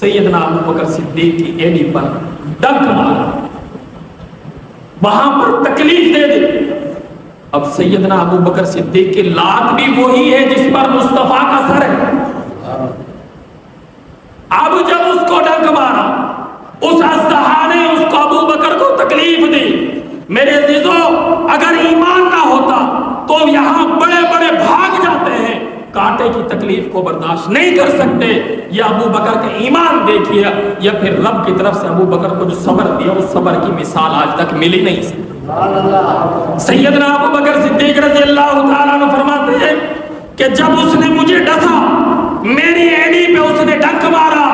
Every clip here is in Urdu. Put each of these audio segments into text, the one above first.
سیدنا ابو بکر صدیق کی ایڑی پر ڈنک مارا، وہاں پر تکلیف دے دی۔ اب سیدنا ابو بکر صدیق کی لات بھی وہی ہے جس پر مصطفیٰ کا سر ہے۔ اب جب اس کو ڈنک مارا، اس اژدہا نے اس کو ابو بکر کو تکلیف دی۔ میرے عزیزو، اگر ایمان نہ ہوتا تو یہاں بڑے بڑے بھاگ جاتے ہیں، کانٹے کی تکلیف کو برداشت نہیں کر سکتے۔ یا ابو بکر کا ایمان دیکھیے، یا پھر رب کی طرف سے ابو بکر کو جو صبر دیا، اس صبر کی مثال آج تک ملی نہیں سکتی۔ سیدنا ابو بکر صدیق رضی اللہ تعالیٰ عنہ فرماتے ہیں کہ جب اس نے مجھے ڈسا، میری ایڑی پہ اس نے ڈنک مارا،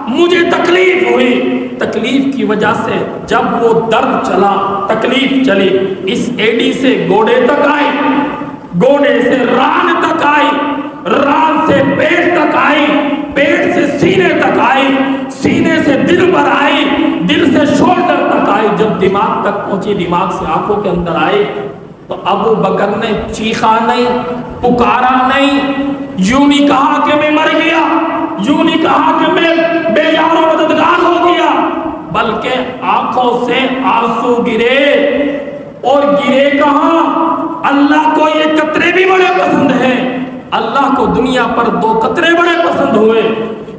مجھے تکلیف ہوئی۔ تکلیف کی وجہ سے جب وہ درد چلا، تکلیف چلی، اس ایڑی سے گوڑے تک آئی، گوڑے سے ران تک آئی، ران سے پیٹ تک آئی، پیٹ سے سینے تک آئی، سینے سے دل پر آئی، دل سے شولڈر تک آئی۔ جب دماغ تک پہنچی، دماغ سے آنکھوں کے اندر آئی، تو ابو بکر نے چیخا نہیں، پکارا نہیں، یوں نہیں کہا کہ میں مر گیا، یوں نہیں کہا کہ میں بے یار و مددگار ہو گیا، بلکہ آنکھوں سے آنسو گرے۔ اور گرے کہاں؟ اللہ کو یہ قطرے بھی بڑے پسند ہیں۔ اللہ کو دنیا پر دو قطرے بڑے پسند ہوئے،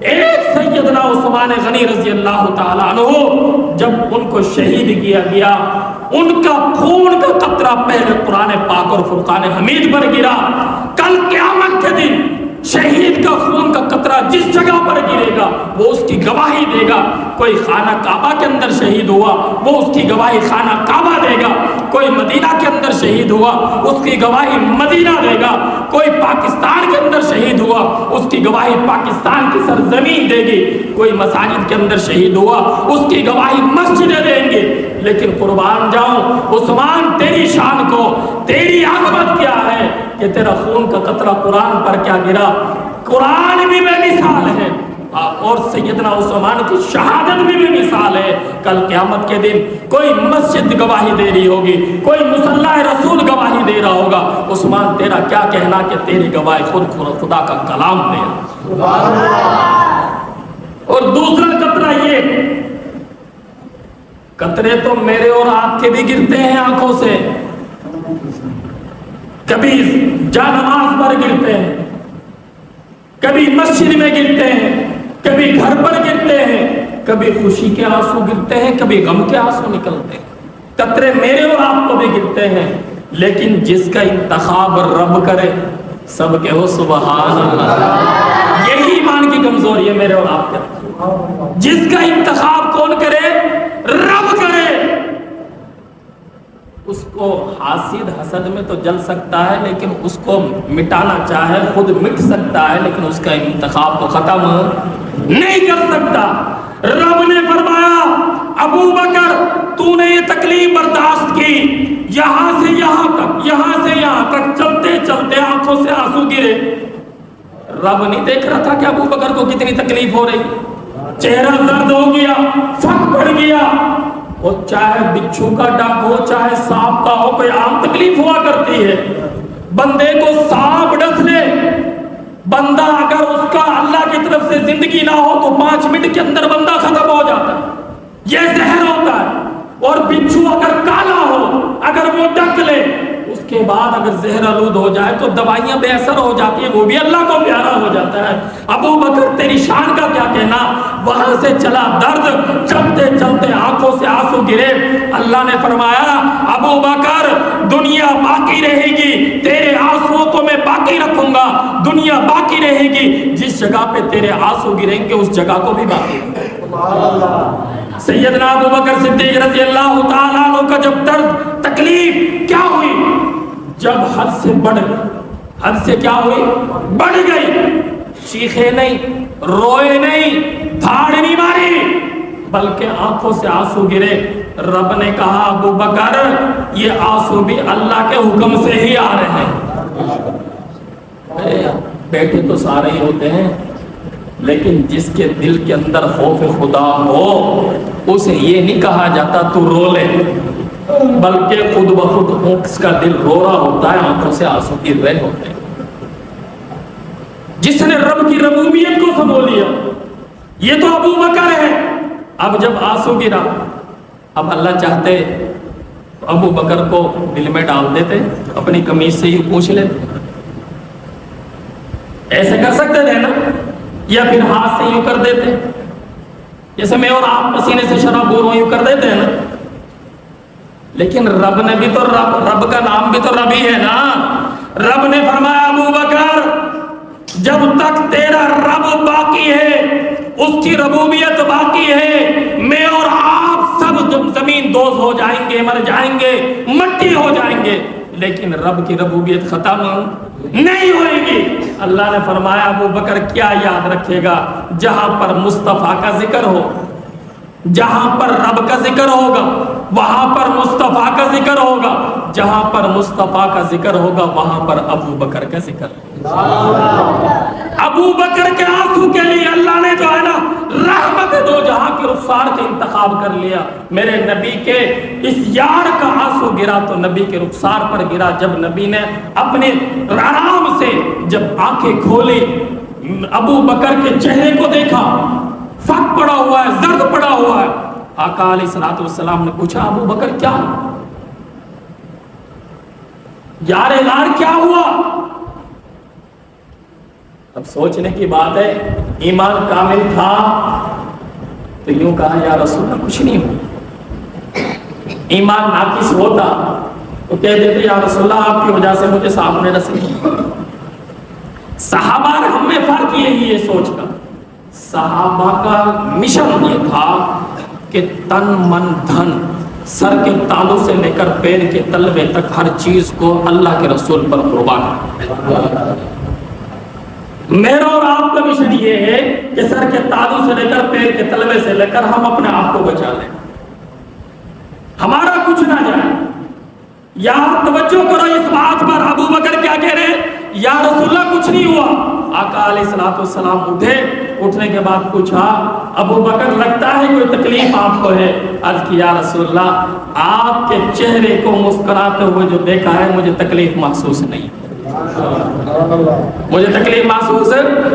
ایک سیدنا عثمان غنی رضی اللہ تعالیٰ عنہ، جب ان کو شہید کیا گیا، ان کا خون کا قطرہ پہلے قرآن پاک اور فرقان حمید پر گرا۔ کل قیامت کے دن شہید کا خون کا قطرہ جس جگہ پر گرے گا وہ اس کی گواہی دے گا۔ کوئی خانہ کعبہ کے اندر شہید ہوا، وہ اس کی گواہی خانہ کعبہ دے گا۔ کوئی مدینہ کے اندر شہید ہوا، اس کی گواہی مدینہ دے گا۔ کوئی پاکستان کے اندر شہید ہوا، اس کی گواہی پاکستان کی سرزمین دے گی۔ کوئی مساجد کے اندر شہید ہوا، اس کی گواہی مسجدیں دیں گے۔ لیکن قربان جاؤں عثمان، تیری شان کو، تیری عظمت کیا ہے کہ تیرا خون کا قطرہ قرآن پر کیا گرا؟ قرآن بھی بے مثال ہے، اور سیدنا عثمان کی شہادت بھی بے مثال ہے۔ کل قیامت کے دن کوئی مسجد گواہی دے رہی ہوگی، کوئی مصلی رسول گواہی دے رہا ہوگا، عثمان تیرا کیا کہنا کہ تیری گواہی خود خدا کا کلام دے رہا۔ اور دوسرا قطرہ یہ، قطرے تو میرے اور آپ کے بھی گرتے ہیں آنکھوں سے، کبھی جا نماز پر گرتے ہیں، کبھی مسجد میں گرتے ہیں، کبھی گھر پر گرتے ہیں، کبھی خوشی کے آنسو گرتے ہیں، کبھی غم کے آنسو نکلتے ہیں۔ قطرے میرے اور آپ کو بھی گرتے ہیں، لیکن جس کا انتخاب رب کرے، سب کہو سبحان اللہ۔ یہی ایمان کی کمزوری ہے میرے اور آپ کا۔ جس کا انتخاب کون کرے؟ رب کرے۔ اس کو حاسد حسد میں تو جل سکتا ہے، لیکن اس کو مٹانا چاہے خود مٹ سکتا ہے، لیکن اس کا انتخاب تو ختم نہیں کر سکتا۔ رب نے فرمایا ابو بکر تو نے یہ تکلیف برداشت کی، یہاں سے یہاں تک، یہاں سے یہاں تک، چلتے چلتے آنکھوں سے آنسو گرے۔ رب نہیں دیکھ رہا تھا کہ ابو بکر کو کتنی تکلیف ہو رہی؟ چہرہ زرد ہو گیا، پھٹ پڑ گیا۔ وہ چاہے بچھو کا ڈنک ہو، چاہے سانپ کا ہو، کوئی عام تکلیف ہوا کرتی ہے۔ بندے کو سانپ ڈس لے، بندہ اگر اس کا اللہ کی طرف سے زندگی نہ ہو تو 5 منٹ کے اندر بندہ ختم ہو جاتا ہے، یہ زہر ہوتا ہے۔ اور بچھو اگر کالا ہو، اگر وہ ڈک لے، اس کے بعد اگر زہر آلود ہو جائے تو دوائیاں بے اثر ہو جاتی ہیں، وہ بھی اللہ کو پیارا ہو جاتا ہے۔ ابو بکر تیری شان کا کیا کہنا؟ وہاں سے چلا درد، چلتے چلتے آنکھوں سے آنسو گرے۔ اللہ نے فرمایا ابو بکر دنیا باقی رہے گی، تیرے آنسوؤں کو میں باقی رکھوں گا، دنیا باقی رہے گی، جس جگہ پہ تیرے آنسو گریں گے اس جگہ کو بھی باقی رکھوں گا۔ سیدنا ابو بکر صدیق رضی اللہ تعالیٰ عنہ کا جب درد تکلیف کیا ہوئی؟ جب حد سے بڑھ گئی، حد سے کیا ہوئی؟ بڑھ گئی۔ چیخے نہیں، روئے نہیں، دھاڑ نہیں ماری، بلکہ آنکھوں سے آنسو گرے۔ رب نے کہا ابو بکر یہ آنسو بھی اللہ کے حکم سے ہی آ رہے ہیں۔ بیٹے تو سارے ہی ہوتے ہیں، لیکن جس کے دل کے اندر خوف خدا ہو اسے یہ نہیں کہا جاتا تو رو لے، بلکہ خود بخود اس کا دل رو رہا ہوتا ہے، آنکھوں سے آنسو گر رہے ہوتے ہیں۔ جس نے رب کی ربوبیت کو سمجھ لیا، یہ تو ابو بکر ہے. اب جب آنسو گرا، اب اللہ چاہتے تو ابو بکر کو دل میں ڈال دیتے، اپنی قمیص سے ہی پوچھ لیتے. ایسے کر سکتے تھے نا، یا پھر ہاتھ سے یوں کر دیتے، جیسے میں اور آپ پسینے سے شراب بور یوں کر دیتے ہیں نا. لیکن رب نے بھی تو رب کا نام بھی تو رب ہی ہے نا. رب نے فرمایا ابو بکر جب تک تیرا رب باقی ہے، اس کی ربوبیت باقی ہے، میں اور آپ سب زمین دوز ہو جائیں گے، مر جائیں گے، مٹی ہو جائیں گے، لیکن رب کی ربوبیت ختم نہیں ہوئے گی. اللہ نے فرمایا ابو بکر کیا یاد رکھے گا؟ جہاں پر مصطفیٰ کا ذکر ہو، جہاں پر رب کا ذکر ہوگا وہاں پر مصطفیٰ کا ذکر ہوگا، جہاں پر مصطفیٰ کا ذکر ہوگا وہاں پر ابو بکر کا ذکر ہوگا. ابو بکر کے آنسو کے لیے اللہ نے جو ہے نا رحمت دو جہاں کے رخسار کا انتخاب کر لیا. میرے نبی کے اس یار کا آنسو گرا تو نبی کے رخسار پر گرا. جب نبی نے اپنے آرام سے جب آنکھیں کھولی، ابو بکر کے چہرے کو دیکھا، فق پڑا ہوا ہے، زرد پڑا ہوا ہے. آقا علیہ الصلوۃ والسلام نے پوچھا ابو بکر کیا یار غار کیا ہوا؟ اب سوچنے کی بات ہے، ایمان کامل تھا تو یوں کہا یا رسول اللہ کچھ نہیں ہو. ایمان ناقص ہوتا تو کہہ دیتے یا رسول اللہ آپ کی وجہ سے مجھے صاحب نے رسول. صحابہ ہم میں فرق یہی ہے سوچ کا. صحابہ کا مشن یہ تھا کہ تن من دھن، سر کے تالوں سے لے کر پیر کے تلوے تک ہر چیز کو اللہ کے رسول پر قربان کرنا. میرا اور آپ کا مشن یہ ہے کہ سر کے تالوں سے لے کر پیر کے تلوے سے لے کر ہم اپنے آپ کو بچا لیں، ہمارا کچھ نہ جائے. یہاں توجہ کرو اس بات پر. ابو بکر کیا کہہ رہے ہیں؟ یا رسول اللہ کچھ نہیں ہوا. آقا علیہ الصلوۃ والسلام اٹھے، اٹھنے کے بعد پوچھا ابو بکر لگتا ہے کوئی تکلیف آپ کو ہے؟ عرض کی یا رسول اللہ آپ کے چہرے کو مسکراتے ہوئے جو دیکھا ہے مجھے تکلیف محسوس نہیں، مجھے تکلیف محسوس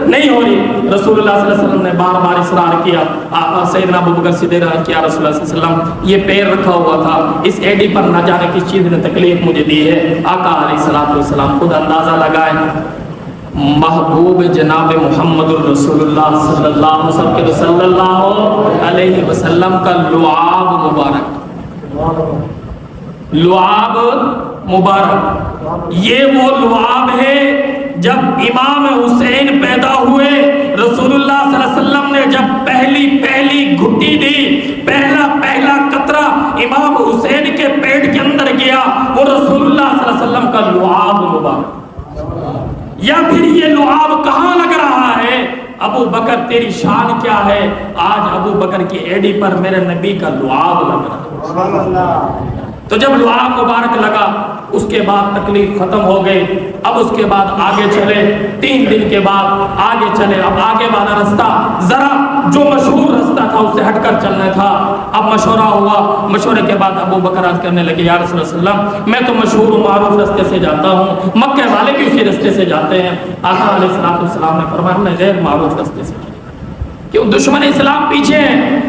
نہیں ہو رہی. رسول اللہ صلی اللہ علیہ وسلم نے بار بار اصرار کیا. سیدنا ابو بکر صدیق رضی اللہ عنہ رسول اللہ صلی اللہ علیہ وسلم یہ پیر رکھا ہوا تھا، اس ایڈی پر نہ جانے کس چیز نے تکلیف مجھے دی ہے. آقا علیہ الصلوۃ والسلام خود اندازہ لگائے. محبوب جناب محمد الرسول اللہ صلی اللہ علیہ وسلم کا لعاب مبارک، لعاب مبارک، یہ وہ لعاب ہے جب امام حسین پیدا ہوئے. رسول اللہ صلی اللہ علیہ وسلم نے جب پہلی گھٹی دی، پہلا قطرہ امام حسین کے پیٹ کے اندر گیا، وہ رسول اللہ صلی اللہ علیہ وسلم کا لعاب مبارک. یا پھر یہ لعاب کہاں لگ رہا ہے؟ ابو بکر تیری شان کیا ہے؟ آج ابو بکر کی ایڈی پر میرے نبی کا لعاب لگ رہا ہے. تو جب لعاب مبارک لگا اس کے بعد تکلیف ختم ہو گئی. اب اس کے بعد آگے چلے، 3 دن کے بعد آگے چلے. اب آگے والا رستہ ذرا جو مشہور رستہ تھا اس سے ہٹ کر چلنا تھا. اب مشورہ ہوا، مشورے کے بعد ابو بکر عرض کرنے لگے یا رسول اللہ میں تو مشہور معروف رستے سے جاتا ہوں، مکہ والے بھی اسی رستے سے جاتے ہیں. آقا علیہ السلام نے فرمایا ہم نے غیر معروف رستے سے کیا، کیوں دشمن اسلام پیچھے ہیں.